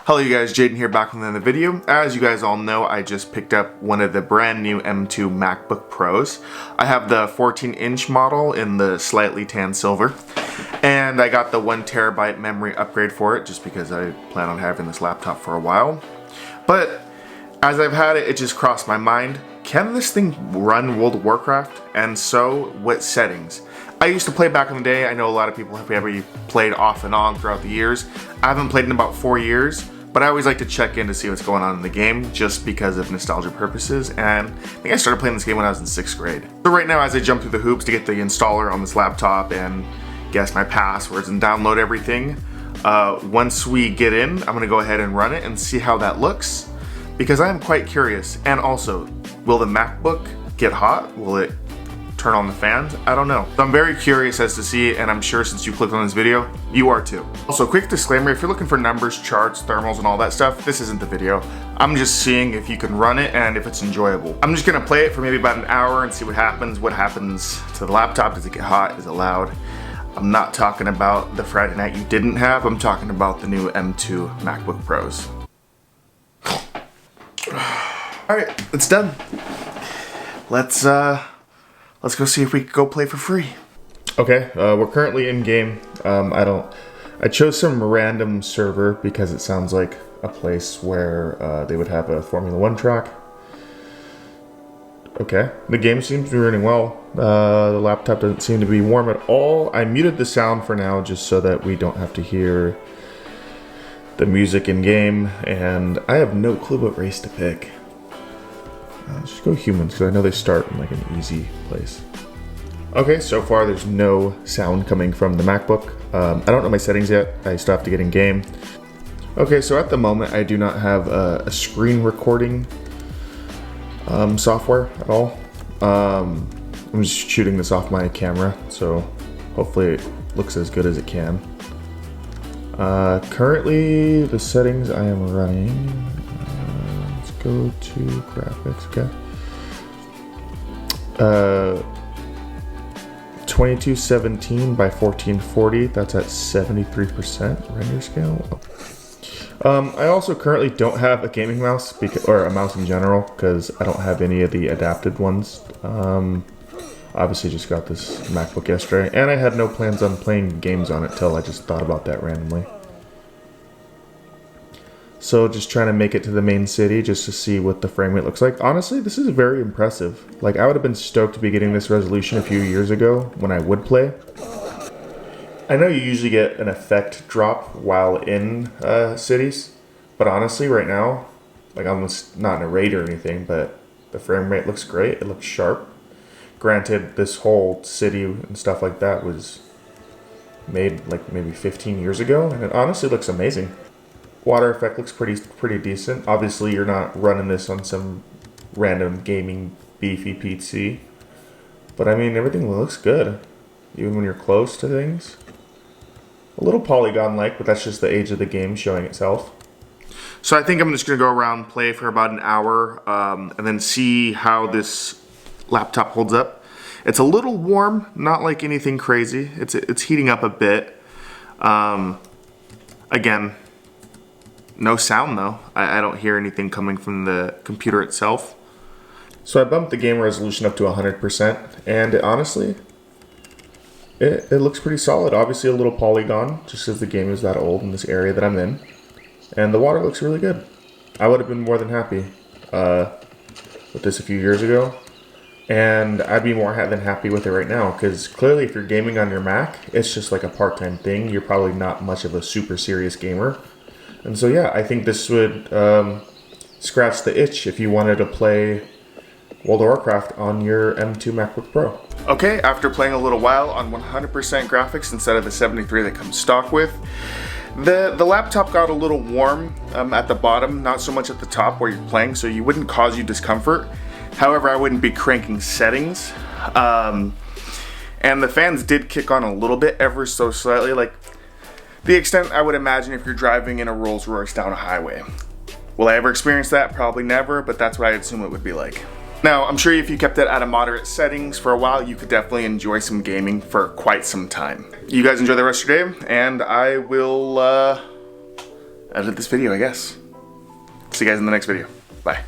Hello you guys, Jaden here, back with another video. As you guys all know, I just picked up one of the brand new M2 MacBook Pros. I have the 14-inch model in the slightly tan silver, and I got the 1TB memory upgrade for it just because I plan on having this laptop for a while. But as I've had it, it just crossed my mind, can this thing run World of Warcraft? And so, what settings? I used to play back in the day. I know a lot of people have probably played off and on throughout the years. I haven't played in about 4 years, but I always like to check in to see what's going on in the game just because of nostalgia purposes, and I think I started playing this game when I was in 6th grade. So right now, as I jump through the hoops to get the installer on this laptop and guess my passwords and download everything, once we get in, I'm gonna go ahead and run it and see how that looks, because I am quite curious. And also, will the MacBook get hot? Will it turn on the fans? I don't know. So I'm very curious as to see, and I'm sure since you clicked on this video, you are too. Also, quick disclaimer, if you're looking for numbers, charts, thermals, and all that stuff, this isn't the video. I'm just seeing if you can run it and if it's enjoyable. I'm just gonna play it for maybe about an hour and see what happens. What happens to the laptop? Does it get hot? Is it loud? I'm not talking about the Friday night you didn't have. I'm talking about the new M2 MacBook Pros. All right, it's done. Let's go see if we can go play for free. Okay, we're currently in game. I chose some random server because it sounds like a place where they would have a Formula 1 track. Okay, the game seems to be running well. The laptop doesn't seem to be warm at all. I muted the sound for now just so that we don't have to hear the music in game, and I have no clue what race to pick. Let's just go humans, because I know they start in like an easy place. Okay, so far there's no sound coming from the MacBook. I don't know my settings yet. I still have to get in game. Okay, so at the moment I do not have a screen recording software at all. I'm just shooting this off my camera, so hopefully it looks as good as it can. Currently the settings I am running, go to graphics, okay. 2217 by 1440, that's at 73% render scale. I also currently don't have a gaming mouse, or a mouse in general, because I don't have any of the adapted ones. Obviously just got this MacBook yesterday, and I had no plans on playing games on it till I just thought about that randomly. So just trying to make it to the main city just to see what the frame rate looks like. Honestly, this is very impressive. Like, I would have been stoked to be getting this resolution a few years ago when I would play. I know you usually get an effect drop while in cities, but honestly right now, like, I'm not in a raid or anything, but the frame rate looks great. It looks sharp. Granted, this whole city and stuff like that was made like maybe 15 years ago, and it honestly looks amazing. Water effect looks pretty decent. Obviously, you're not running this on some random gaming beefy PC, but I mean, everything looks good, even when you're close to things. A little polygon-like, but that's just the age of the game showing itself. So I think I'm just gonna go around, play for about an hour, and then see how this laptop holds up. It's a little warm, not like anything crazy. It's heating up a bit. Again, no sound though. I don't hear anything coming from the computer itself. So I bumped the game resolution up to 100%, and honestly, it looks pretty solid. Obviously a little polygon, just as the game is that old in this area that I'm in. And the water looks really good. I would have been more than happy with this a few years ago. And I'd be more than happy with it right now, because clearly if you're gaming on your Mac, it's just like a part-time thing. You're probably not much of a super serious gamer. And so yeah, I think this would scratch the itch if you wanted to play World of Warcraft on your M2 MacBook Pro. Okay, after playing a little while on 100% graphics instead of the 73 that comes stock with, the laptop got a little warm at the bottom, not so much at the top where you're playing, so it wouldn't cause you discomfort. However, I wouldn't be cranking settings. And the fans did kick on a little bit, ever so slightly, like the extent I would imagine if you're driving in a Rolls Royce down a highway. Will I ever experience that? Probably never, but that's what I assume it would be like. Now, I'm sure if you kept it at a moderate settings for a while, you could definitely enjoy some gaming for quite some time. You guys enjoy the rest of your day, and I will edit this video, I guess. See you guys in the next video. Bye.